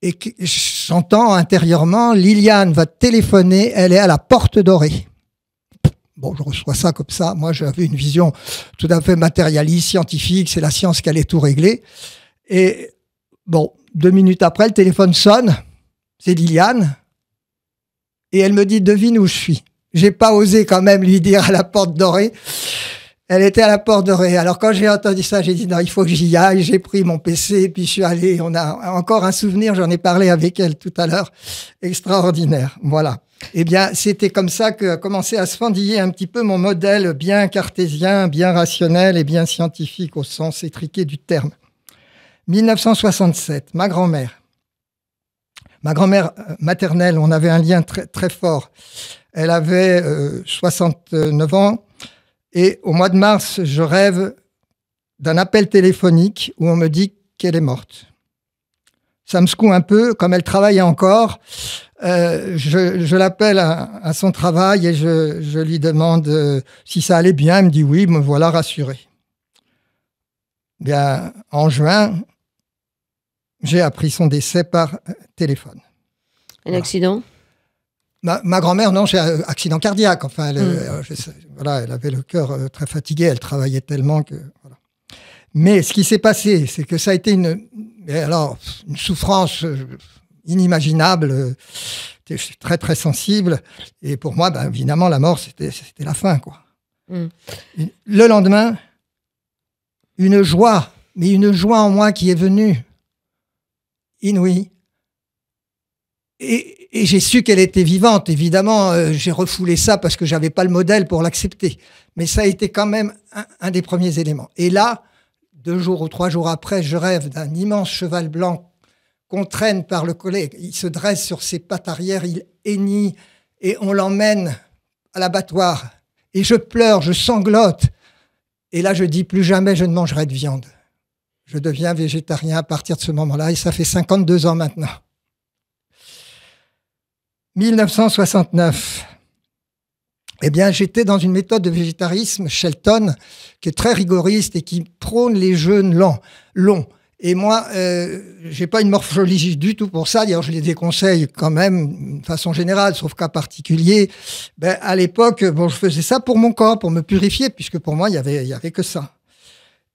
et j'entends intérieurement, Liliane va téléphoner, elle est à la Porte Dorée. Bon, je reçois ça comme ça. Moi, j'avais une vision tout à fait matérialiste, scientifique, c'est la science qui allait tout régler. Et bon, 2 minutes après, le téléphone sonne, c'est Liliane, et elle me dit, devine où je suis. J'ai pas osé quand même lui dire à la Porte Dorée. Elle était à la Porte Dorée. Alors quand j'ai entendu ça, j'ai dit non, il faut que j'y aille. J'ai pris mon PC, puis je suis allé. On a encore un souvenir, j'en ai parlé avec elle tout à l'heure, extraordinaire. Voilà. Eh bien, c'était comme ça que a commencé à se fendiller un petit peu mon modèle bien cartésien, bien rationnel et bien scientifique au sens étriqué du terme. 1967, ma grand-mère maternelle, on avait un lien très, très fort. Elle avait 69 ans. Et au mois de mars, je rêve d'un appel téléphonique où on me dit qu'elle est morte. Ça me secoue un peu, comme elle travaillait encore. Je l'appelle à son travail et je lui demande si ça allait bien. Elle me dit oui, me voilà rassuré. Bien, en juin, j'ai appris son décès par téléphone. Un accident ? Ma grand-mère, non, c'est un accident cardiaque. Enfin, voilà, elle avait le cœur très fatigué, elle travaillait tellement que... Voilà. Mais ce qui s'est passé, c'est que ça a été une souffrance inimaginable. J'étais très, très sensible. Et pour moi, ben, évidemment, la mort, c'était la fin, quoi. Le lendemain, une joie en moi qui est venue, inouïe. Et j'ai su qu'elle était vivante. Évidemment, j'ai refoulé ça parce que j'avais pas le modèle pour l'accepter. Mais ça a été quand même un des premiers éléments. Et là, 2 jours ou 3 jours après, je rêve d'un immense cheval blanc qu'on traîne par le collet. Il se dresse sur ses pattes arrière, il hennit et on l'emmène à l'abattoir. Et je pleure, je sanglote. Et là, je dis plus jamais je ne mangerai de viande. Je deviens végétarien à partir de ce moment-là et ça fait 52 ans maintenant. 1969. Eh bien, j'étais dans une méthode de végétarisme, Shelton, qui est très rigoriste et qui prône les jeûnes longs. Et moi, j'ai pas une morphologie du tout pour ça. D'ailleurs, je les déconseille quand même, de façon générale, sauf cas particulier. Ben, à l'époque, bon, je faisais ça pour mon corps, pour me purifier, puisque pour moi, il y avait que ça.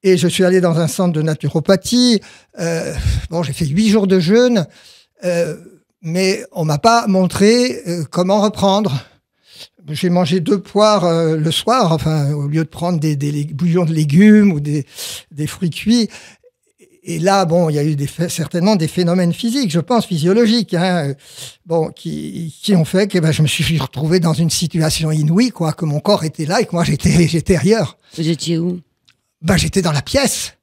Et je suis allé dans un centre de naturopathie. Bon, j'ai fait 8 jours de jeûne. mais on m'a pas montré comment reprendre. J'ai mangé 2 poires le soir, enfin, au lieu de prendre des bouillons de légumes ou des fruits cuits. Et là, bon, il y a eu certainement des phénomènes physiques, je pense, physiologiques, hein, bon, qui ont fait que je me suis retrouvé dans une situation inouïe, quoi, que mon corps était là et que moi j'étais ailleurs. Vous étiez où? J'étais dans la pièce.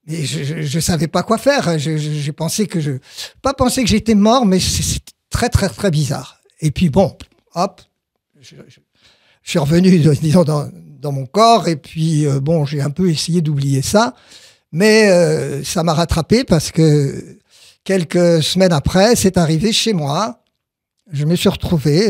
Et je savais pas quoi faire. J'ai pensé pas pensé que j'étais mort, mais c'est très, très, très bizarre. Et puis bon, hop, je suis revenu, disons, dans mon corps. Et puis bon, j'ai un peu essayé d'oublier ça. Mais ça m'a rattrapé parce que quelques semaines après, c'est arrivé chez moi. Je me suis retrouvé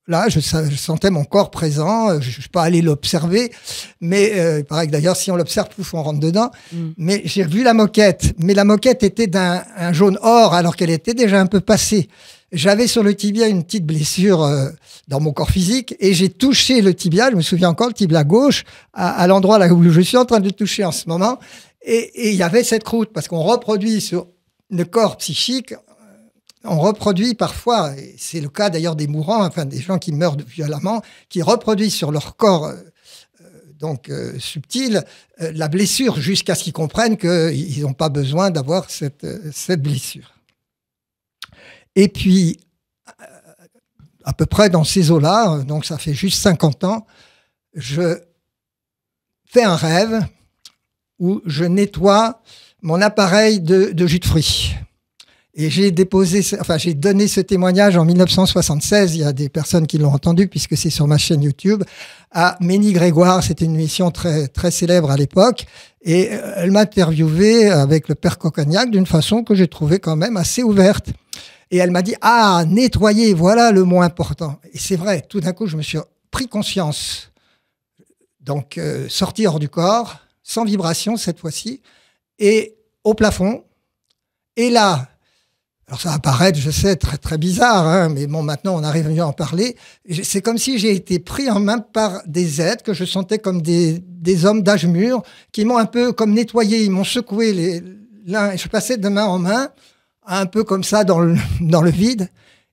là, je sentais mon corps présent. Je ne suis pas allé l'observer, mais il paraît que d'ailleurs, si on l'observe, pouf, on rentre dedans. Mais j'ai vu la moquette. Mais la moquette était d'un jaune or, alors qu'elle était déjà un peu passée. J'avais sur le tibia une petite blessure dans mon corps physique et j'ai touché le tibia, je me souviens encore, le tibia gauche, à l'endroit là où je suis en train de le toucher en ce moment. Et il y avait cette croûte, parce qu'on reproduit sur le corps psychique, on reproduit parfois, et c'est le cas d'ailleurs des mourants, enfin des gens qui meurent violemment, qui reproduisent sur leur corps subtil la blessure jusqu'à ce qu'ils comprennent qu'ils n'ont pas besoin d'avoir cette blessure. Et puis, à peu près dans ces eaux-là, donc ça fait juste 50 ans, je fais un rêve où je nettoie mon appareil de jus de fruits. Et j'ai donné ce témoignage en 1976. Il y a des personnes qui l'ont entendu puisque c'est sur ma chaîne YouTube. À Ménie Grégoire, c'était une émission très, très célèbre à l'époque. Et elle m'a interviewé avec le père Coccagnac d'une façon que j'ai trouvée quand même assez ouverte. Et elle m'a dit, nettoyer, voilà le mot important. Et c'est vrai, tout d'un coup, je me suis pris conscience. Donc, sorti hors du corps, sans vibration cette fois-ci, et au plafond. Et là, alors ça va paraître, je sais, très très bizarre, hein, mais bon, maintenant on arrive mieux à en parler. C'est comme si j'ai été pris en main par des êtres que je sentais comme des hommes d'âge mûr, qui m'ont un peu comme nettoyé, ils m'ont secoué l'un, et je passais de main en main, un peu comme ça dans le vide.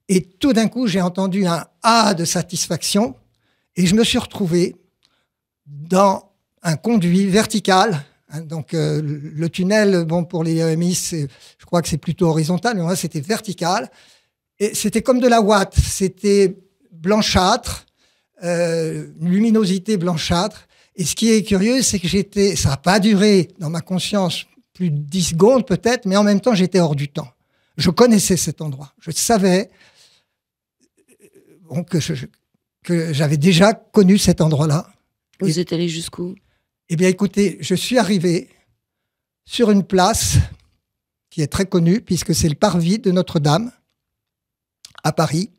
Et tout d'un coup, j'ai entendu un « ah » de satisfaction, et je me suis retrouvé dans un conduit vertical. Donc le tunnel, bon, pour les EMI, je crois que c'est plutôt horizontal, mais moi c'était vertical. Et c'était comme de la ouate, c'était blanchâtre, luminosité blanchâtre. Et ce qui est curieux, c'est que ça n'a pas duré dans ma conscience plus de 10 secondes peut-être, mais en même temps j'étais hors du temps. Je connaissais cet endroit, je savais que j'avais déjà connu cet endroit-là. Vous êtes allé jusqu'où? Eh bien, écoutez, je suis arrivé sur une place qui est très connue, puisque c'est le parvis de Notre-Dame, à Paris,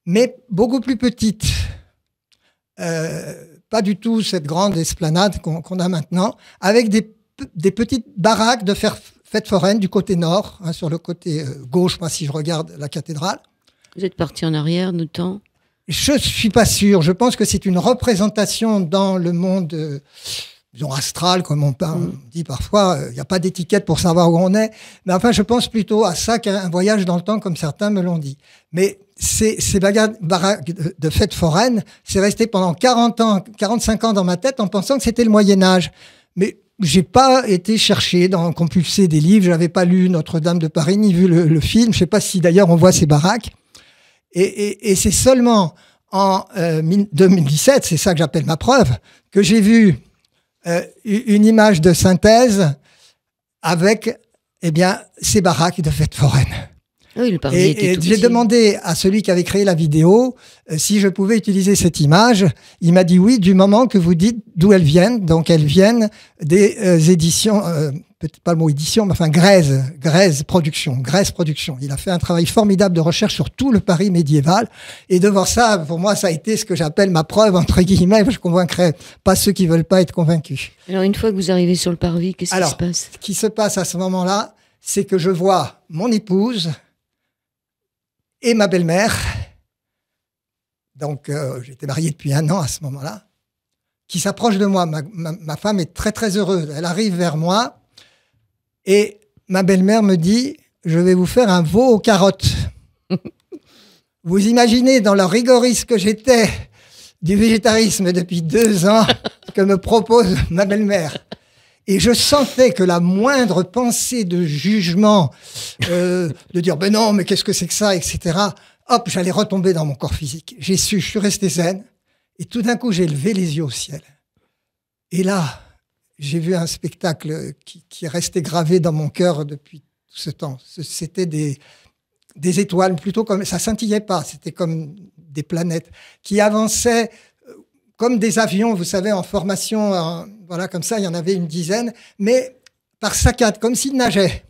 mais beaucoup plus petite. Pas du tout cette grande esplanade qu'on a maintenant, avec des petites baraques de fêtes foraines du côté nord, hein, sur le côté gauche, moi, si je regarde la cathédrale. Vous êtes parti en arrière de temps? Je suis pas sûr. Je pense que c'est une représentation dans le monde, disons, astral, comme on dit parfois. Il n'y a pas d'étiquette pour savoir où on est. Mais enfin, je pense plutôt à ça qu'un voyage dans le temps, comme certains me l'ont dit. Mais ces baraques de fêtes foraines, c'est resté pendant 40 ans, 45 ans dans ma tête en pensant que c'était le Moyen-Âge. Mais j'ai pas été chercher compulser des livres. J'avais pas lu Notre-Dame de Paris, ni vu le film. Je sais pas si d'ailleurs on voit ces baraques. Et c'est seulement en 2017, c'est ça que j'appelle ma preuve, que j'ai vu une image de synthèse avec ces baraques de fêtes foraines. Oui, le parvis était tout j'ai petit. demandé à celui qui avait créé la vidéo si je pouvais utiliser cette image. Il m'a dit oui, du moment que vous dites d'où elles viennent. Donc elles viennent des éditions, peut-être pas le mot édition, mais enfin Grèze Production. Il a fait un travail formidable de recherche sur tout le Paris médiéval. Et de voir ça, pour moi, ça a été ce que j'appelle ma preuve, entre guillemets. Je ne convaincrai pas ceux qui ne veulent pas être convaincus. Alors une fois que vous arrivez sur le parvis, qu'est-ce qui se passe? Ce qui se passe à ce moment-là, c'est que je vois mon épouse et ma belle-mère, donc j'étais marié depuis 1 an à ce moment-là, qui s'approche de moi. Ma femme est très très heureuse. Elle arrive vers moi et ma belle-mère me dit « Je vais vous faire un veau aux carottes ». Vous imaginez, dans le rigoriste que j'étais du végétarisme depuis 2 ans, que me propose ma belle-mère. Et je sentais que la moindre pensée de jugement, de dire ben non, mais qu'est-ce que c'est que ça, etc. Hop, j'allais retomber dans mon corps physique. Je suis resté zen, et tout d'un coup, j'ai levé les yeux au ciel. Et là, j'ai vu un spectacle qui est resté gravé dans mon cœur depuis tout ce temps. C'était des étoiles, plutôt comme ça scintillait pas, c'était comme des planètes qui avançaient comme des avions, vous savez, en formation, voilà, comme ça, il y en avait une dizaine, mais par saccades, comme s'ils nageaient.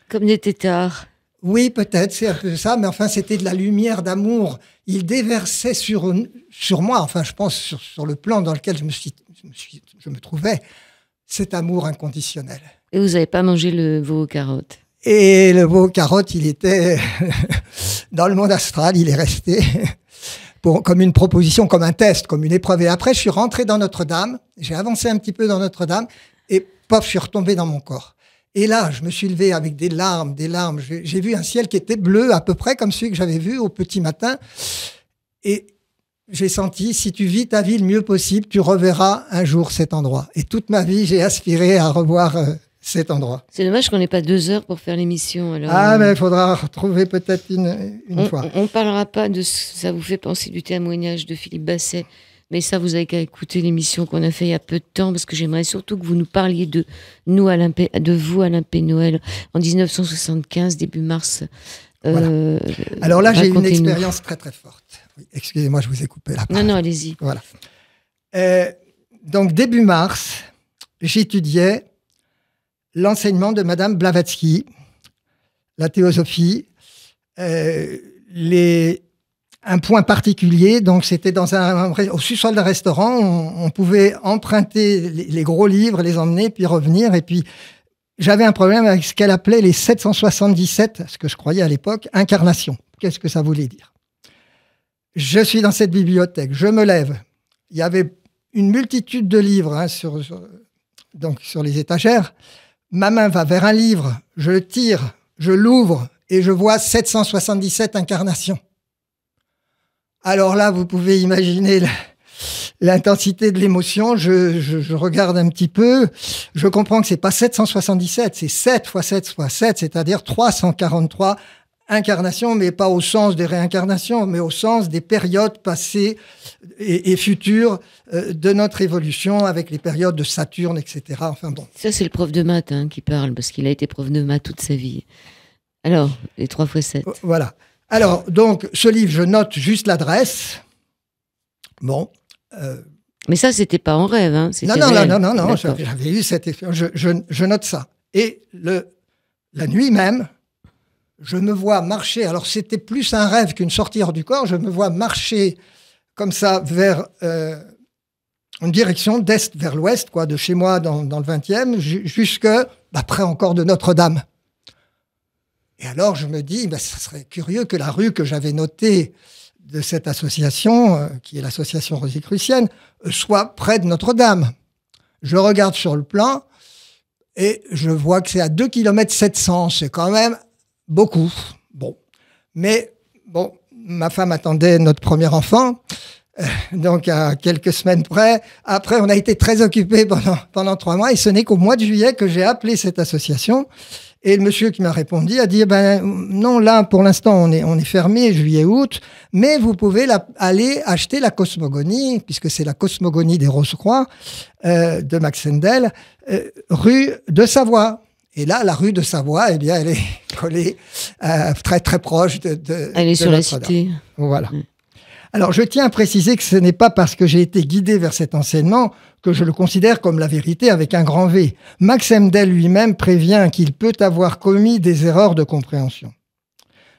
Comme des têtards. Oui, peut-être, c'est un peu ça, mais enfin, c'était de la lumière d'amour. Il déversait sur moi, enfin, je pense, sur le plan dans lequel je me trouvais, cet amour inconditionnel. Et vous n'avez pas mangé le veau aux carottes? Et le veau aux carottes, il était dans le monde astral, il est resté comme une proposition, comme un test, comme une épreuve. Et après, je suis rentré dans Notre-Dame, j'ai avancé un petit peu dans Notre-Dame, et pof, je suis retombé dans mon corps. Et là, je me suis levé avec des larmes. J'ai vu un ciel qui était bleu, à peu près comme celui que j'avais vu au petit matin. Et j'ai senti, si tu vis ta vie le mieux possible, tu reverras un jour cet endroit. Et toute ma vie, j'ai aspiré à revoir cet endroit. C'est dommage qu'on n'ait pas 2 heures pour faire l'émission. Alors, ah, mais il faudra retrouver peut-être une fois. On ne parlera pas de ce que ça vous fait penser du témoignage de Philippe Basset. Mais ça, vous avez qu'à écouter l'émission qu'on a fait il y a peu de temps, parce que j'aimerais surtout que vous nous parliez de vous, Alain Pénoël, en 1975, début mars. Voilà. Alors là, j'ai une expérience très très forte. Oui, excusez-moi, je vous ai coupé la parole. Non, allez-y. Voilà. Donc, début mars, j'étudiais l'enseignement de Madame Blavatsky, la théosophie, un point particulier, donc c'était au sous-sol d'un restaurant, on pouvait emprunter les gros livres, les emmener, puis revenir, et puis j'avais un problème avec ce qu'elle appelait les 777, ce que je croyais à l'époque, incarnations. Qu'est-ce que ça voulait dire? Je suis dans cette bibliothèque, je me lève, il y avait une multitude de livres sur les étagères, ma main va vers un livre, je le tire, je l'ouvre, et je vois 777 incarnations. Alors là, vous pouvez imaginer l'intensité de l'émotion. Je regarde un petit peu. Je comprends que c'est pas 777, c'est 7 fois 7 fois 7, c'est-à-dire 343 incarnations, mais pas au sens des réincarnations, mais au sens des périodes passées et futures de notre évolution, avec les périodes de Saturne, etc. Enfin bon. Ça, c'est le prof de maths qui parle, parce qu'il a été prof de maths toute sa vie. Alors, les 3 fois 7. Voilà. Alors, donc, ce livre, je note juste l'adresse. Bon. Mais ça, c'était pas en rêve, hein? Non. J'avais eu cette expérience. Je note ça. Et la nuit même, je me vois marcher. Alors, c'était plus un rêve qu'une sortie hors du corps. Je me vois marcher comme ça vers une direction d'est vers l'ouest, quoi, de chez moi dans le 20e, jusque près encore de Notre-Dame. Et alors, je me dis, ça serait curieux que la rue que j'avais notée de cette association, qui est l'association Rosicrucienne, soit près de Notre-Dame. Je regarde sur le plan et je vois que c'est à 2 km 700. C'est quand même beaucoup. Bon. Mais, bon, ma femme attendait notre premier enfant, donc à quelques semaines près. Après, on a été très occupés pendant 3 mois et ce n'est qu'au mois de juillet que j'ai appelé cette association. Et le monsieur qui m'a répondu a dit, non, là, pour l'instant, on est fermé, juillet-août, mais vous pouvez aller acheter la cosmogonie, puisque c'est la cosmogonie des Rose-Croix, de Max Sendel, rue de Savoie. Et là, la rue de Savoie, eh bien, elle est collée très, très proche de elle est sur la cité. Voilà. Alors, je tiens à préciser que ce n'est pas parce que j'ai été guidé vers cet enseignement que je le considère comme la vérité avec un grand V. Max Sendel lui-même prévient qu'il peut avoir commis des erreurs de compréhension.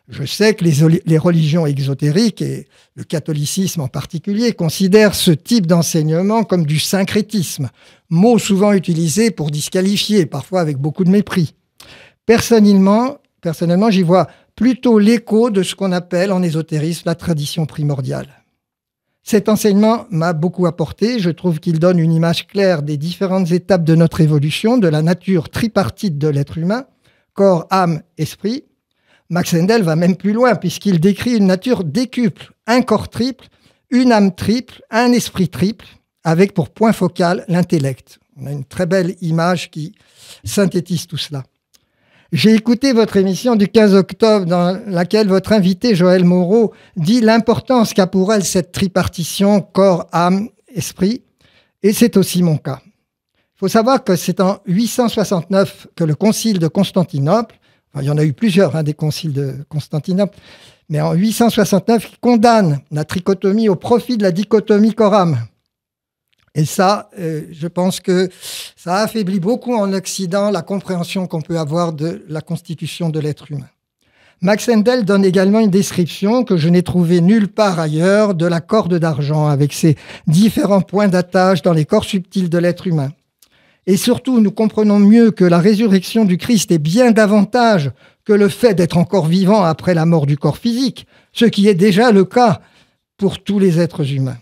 Je sais que les religions exotériques, et le catholicisme en particulier, considèrent ce type d'enseignement comme du syncrétisme, mot souvent utilisé pour disqualifier, parfois avec beaucoup de mépris. Personnellement, j'y vois plutôt l'écho de ce qu'on appelle en ésotérisme la tradition primordiale. Cet enseignement m'a beaucoup apporté. Je trouve qu'il donne une image claire des différentes étapes de notre évolution, de la nature tripartite de l'être humain, corps, âme, esprit. Max Endel va même plus loin, puisqu'il décrit une nature décuple, un corps triple, une âme triple, un esprit triple, avec pour point focal l'intellect. On a une très belle image qui synthétise tout cela. J'ai écouté votre émission du 15 octobre dans laquelle votre invité Joël Moreau dit l'importance qu'a pour elle cette tripartition corps, âme, esprit, et c'est aussi mon cas. Il faut savoir que c'est en 869 que le concile de Constantinople, enfin, il y en a eu plusieurs des conciles de Constantinople, mais en 869, il condamne la trichotomie au profit de la dichotomie corps-âme. Et ça, je pense que ça affaiblit beaucoup en Occident la compréhension qu'on peut avoir de la constitution de l'être humain. Max Endel donne également une description que je n'ai trouvée nulle part ailleurs de la corde d'argent, avec ses différents points d'attache dans les corps subtils de l'être humain. Et surtout, nous comprenons mieux que la résurrection du Christ est bien davantage que le fait d'être encore vivant après la mort du corps physique, ce qui est déjà le cas pour tous les êtres humains.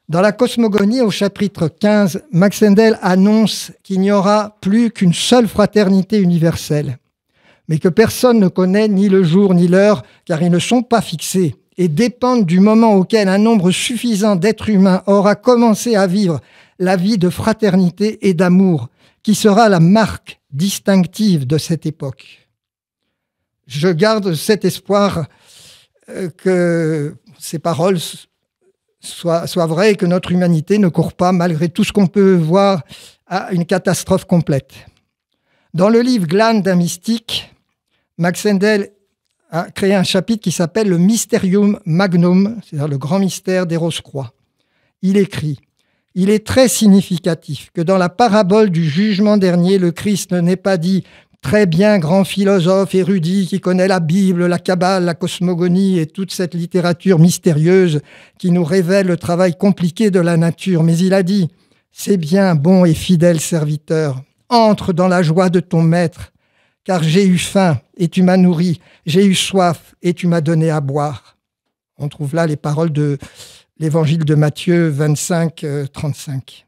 Dans la cosmogonie, au chapitre 15, Max Endel annonce qu'il n'y aura plus qu'une seule fraternité universelle, mais que personne ne connaît ni le jour ni l'heure, car ils ne sont pas fixés et dépendent du moment auquel un nombre suffisant d'êtres humains aura commencé à vivre la vie de fraternité et d'amour, qui sera la marque distinctive de cette époque. Je garde cet espoir que ces paroles soient vraies et que notre humanité ne court pas, malgré tout ce qu'on peut voir, à une catastrophe complète. Dans le livre Glane d'un mystique, Max Endel a créé un chapitre qui s'appelle le Mysterium Magnum, c'est-à-dire le grand mystère des Rose-Croix. Il écrit « Il est très significatif que dans la parabole du jugement dernier, le Christ n'ait pas dit « Très bien, grand philosophe érudit qui connaît la Bible, la Kabbale, la cosmogonie et toute cette littérature mystérieuse qui nous révèle le travail compliqué de la nature. » Mais il a dit « C'est bien, bon et fidèle serviteur, entre dans la joie de ton maître, car j'ai eu faim et tu m'as nourri, j'ai eu soif et tu m'as donné à boire. » On trouve là les paroles de l'évangile de Matthieu 25, 35.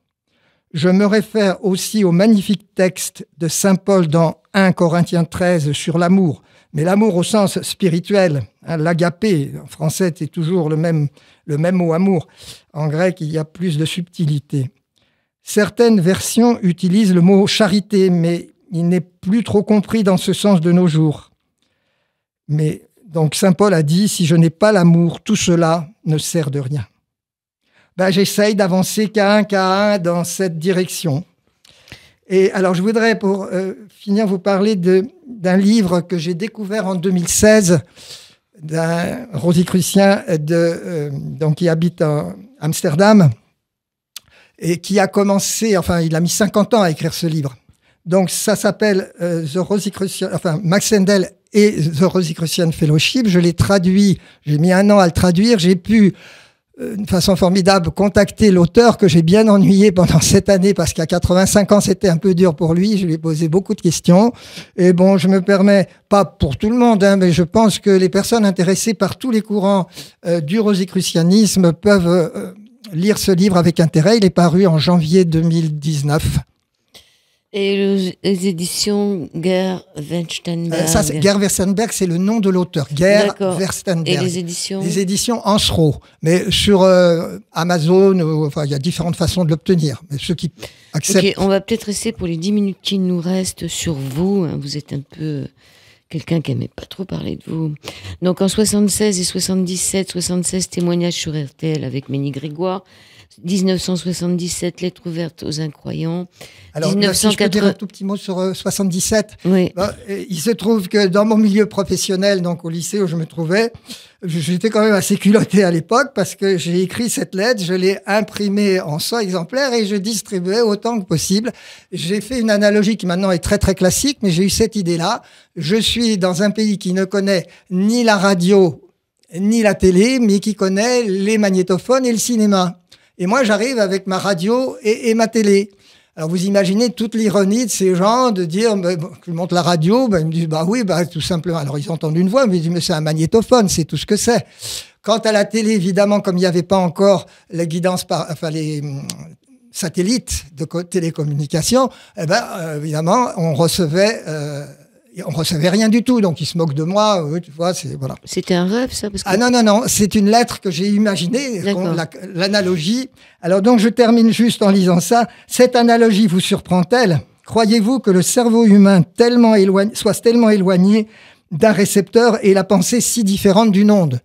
Je me réfère aussi au magnifique texte de saint Paul dans 1 Corinthiens 13 sur l'amour, mais l'amour au sens spirituel, l'agapé. En français, c'est toujours le même mot amour. En grec, il y a plus de subtilité. Certaines versions utilisent le mot charité, mais il n'est plus trop compris dans ce sens de nos jours. Mais donc saint Paul a dit, si je n'ai pas l'amour, tout cela ne sert de rien. J'essaye d'avancer qu'à un dans cette direction. Et alors, je voudrais, pour finir, vous parler d'un livre que j'ai découvert en 2016 d'un rosicrucien donc, qui habite à Amsterdam et qui a commencé, enfin, il a mis 50 ans à écrire ce livre. Donc, ça s'appelle Max Endel et The Rosicrucian Fellowship. Je l'ai traduit, j'ai mis 1 an à le traduire. J'ai pu d'une façon formidable, contacter l'auteur que j'ai bien ennuyé pendant cette année parce qu'à 85 ans, c'était un peu dur pour lui. Je lui ai posé beaucoup de questions. Et bon, je me permets, pas pour tout le monde, mais je pense que les personnes intéressées par tous les courants du rosicrucianisme peuvent lire ce livre avec intérêt. Il est paru en janvier 2019. Et les éditions Ger Verstenberg. Ger Verstenberg, c'est le nom de l'auteur. Ger Verstenberg. Et les éditions Les éditions Ansereau. Mais sur Amazon, enfin, il y a différentes façons de l'obtenir. Mais ceux qui acceptent. Ok, on va peut-être rester pour les 10 minutes qui nous restent sur vous. Vous êtes un peu quelqu'un qui n'aimait pas trop parler de vous. Donc en 76 et 77, 76 témoignages sur RTL avec Ménie Grégoire. 1977, lettre ouverte aux incroyants. Alors, si je peux dire un tout petit mot sur 77. Oui. Il se trouve que dans mon milieu professionnel, donc au lycée où je me trouvais, j'étais quand même assez culotté à l'époque parce que j'ai écrit cette lettre, je l'ai imprimée en 100 exemplaires et je distribuais autant que possible. J'ai fait une analogie qui maintenant est très très classique, mais j'ai eu cette idée-là. Je suis dans un pays qui ne connaît ni la radio ni la télé, mais qui connaît les magnétophones et le cinéma. Et moi, j'arrive avec ma radio et ma télé. Alors, vous imaginez toute l'ironie de ces gens de dire, je monte la radio, ils me disent, oui, tout simplement. Alors, ils entendent une voix, mais ils disent, mais c'est un magnétophone, c'est tout ce que c'est. Quant à la télé, évidemment, comme il n'y avait pas encore les satellites de télécommunication, évidemment, on recevait Et on recevait rien du tout, donc ils se moquent de moi. Tu vois, voilà. C'était un rêve, ça parce que... Ah non, c'est une lettre que j'ai imaginée, l'analogie. Alors donc je termine juste en lisant ça. Cette analogie vous surprend-elle? Croyez-vous que le cerveau humain soit tellement éloigné d'un récepteur et la pensée si différente d'une onde?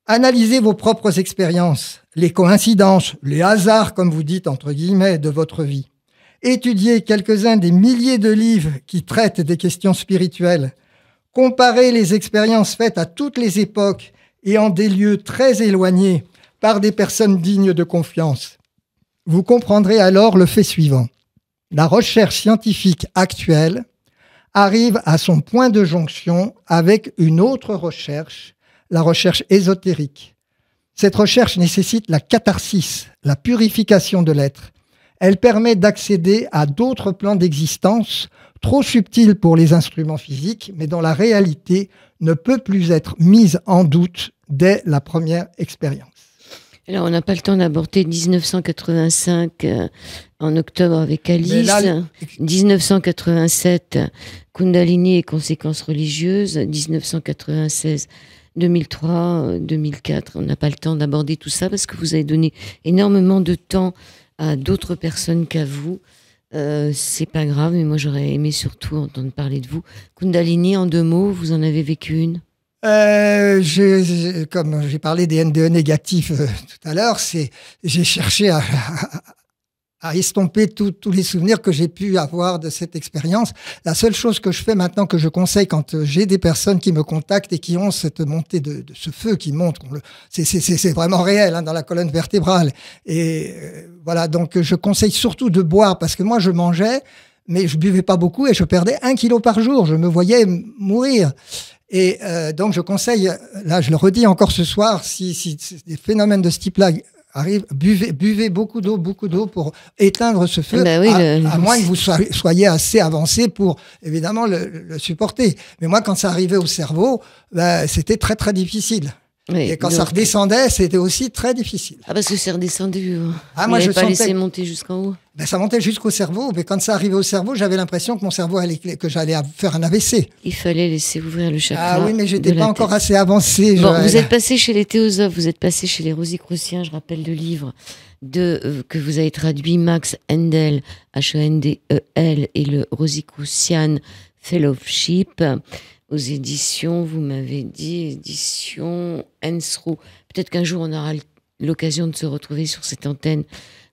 Analysez vos propres expériences, les coïncidences, les hasards, comme vous dites, entre guillemets, de votre vie. Étudiez quelques-uns des milliers de livres qui traitent des questions spirituelles. Comparez les expériences faites à toutes les époques et en des lieux très éloignés par des personnes dignes de confiance. Vous comprendrez alors le fait suivant. La recherche scientifique actuelle arrive à son point de jonction avec une autre recherche, la recherche ésotérique. Cette recherche nécessite la catharsis, la purification de l'être. Elle permet d'accéder à d'autres plans d'existence, trop subtils pour les instruments physiques, mais dont la réalité ne peut plus être mise en doute dès la première expérience. Alors, on n'a pas le temps d'aborder 1985 en octobre avec Alice, là, 1987 Kundalini et conséquences religieuses, 1996 2003, 2004. On n'a pas le temps d'aborder tout ça parce que vous avez donné énormément de temps à d'autres personnes qu'à vous. C'est pas grave, mais moi j'aurais aimé surtout entendre parler de vous. Kundalini, en 2 mots, vous en avez vécu une? Comme j'ai parlé des NDE négatifs tout à l'heure, j'ai cherché à estomper tous les souvenirs que j'ai pu avoir de cette expérience. La seule chose que je fais maintenant, que je conseille quand j'ai des personnes qui me contactent et qui ont cette montée de ce feu qui monte, c'est vraiment réel dans la colonne vertébrale. Et voilà, donc je conseille surtout de boire, parce que moi je mangeais, mais je buvais pas beaucoup et je perdais 1 kilo par jour. Je me voyais mourir. Et donc je conseille, là je le redis encore ce soir, si des phénomènes de ce type-là arrivent, buvez beaucoup d'eau pour éteindre ce feu, à moins que vous soyez assez avancé pour évidemment le supporter. Mais moi, quand ça arrivait au cerveau, c'était très très difficile. Oui, et quand ça redescendait, c'était aussi très difficile. Ah, parce que c'est redescendu. Moi, je pas laissé monter jusqu'en haut. Ça montait jusqu'au cerveau, mais quand ça arrivait au cerveau, j'avais l'impression que mon cerveau que j'allais faire un AVC. Il fallait laisser ouvrir le chakra. Ah oui, mais j'étais pas encore assez avancé. Bon, vous êtes passé chez les théosophes, vous êtes passé chez les Rosicruciens, je rappelle le livre que vous avez traduit, Max Hendel, H-E-N-D-E-L, et le Rosicrucian Fellowship. Aux éditions, vous m'avez dit, édition Ensro. Peut-être qu'un jour, on aura l'occasion de se retrouver sur cette antenne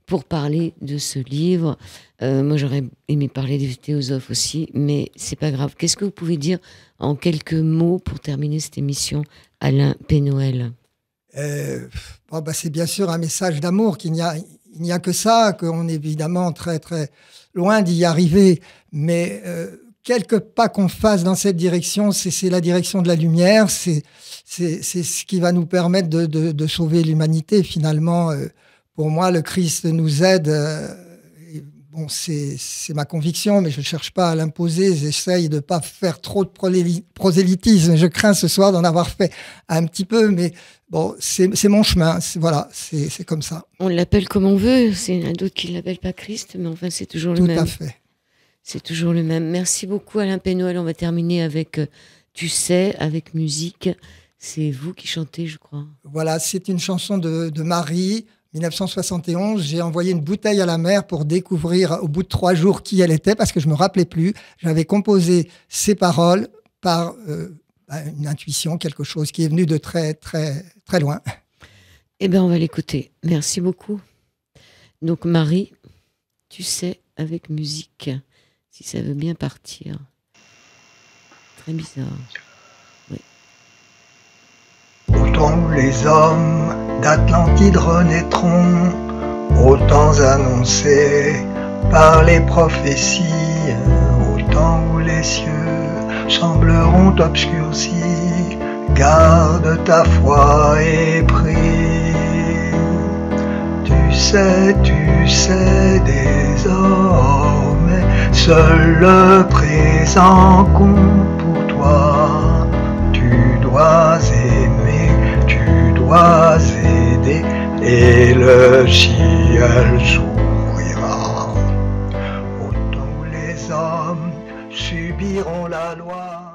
pour parler de ce livre. Moi, j'aurais aimé parler des théosophes aussi, mais c'est pas grave. Qu'est-ce que vous pouvez dire en quelques mots pour terminer cette émission, Alain Pénoël? C'est bien sûr un message d'amour, qu'il n'y a que ça, qu'on est évidemment très, très loin d'y arriver, mais... quelques pas qu'on fasse dans cette direction, c'est la direction de la lumière, c'est ce qui va nous permettre de sauver l'humanité. Finalement, pour moi, le Christ nous aide. Bon, c'est ma conviction, mais je ne cherche pas à l'imposer. J'essaye de ne pas faire trop de prosélytisme. Je crains ce soir d'en avoir fait un petit peu, mais bon, c'est mon chemin. Voilà, c'est comme ça. On l'appelle comme on veut. C'est un d'autres qui ne l'appellent pas Christ, mais enfin, c'est toujours le même. Tout à fait. C'est toujours le même. Merci beaucoup, Alain Pénoël. On va terminer avec Tu sais, avec musique. C'est vous qui chantez, je crois. Voilà, c'est une chanson de Marie, 1971. J'ai envoyé une bouteille à la mer pour découvrir au bout de 3 jours qui elle était, parce que je ne me rappelais plus. J'avais composé ces paroles par une intuition, quelque chose qui est venu de très, très, très loin. Eh bien, on va l'écouter. Merci beaucoup. Donc, Marie, Tu sais, avec musique. Si ça veut bien partir. Très bizarre. Oui. Au temps où les hommes d'Atlantide renaîtront, aux temps annoncés par les prophéties, au temps où les cieux sembleront obscurcis, garde ta foi et prie. Tu sais, désormais, seul le présent compte pour toi. Tu dois aimer, tu dois aider, et le ciel s'ouvrira. Au temps où les hommes subissent diront la loi.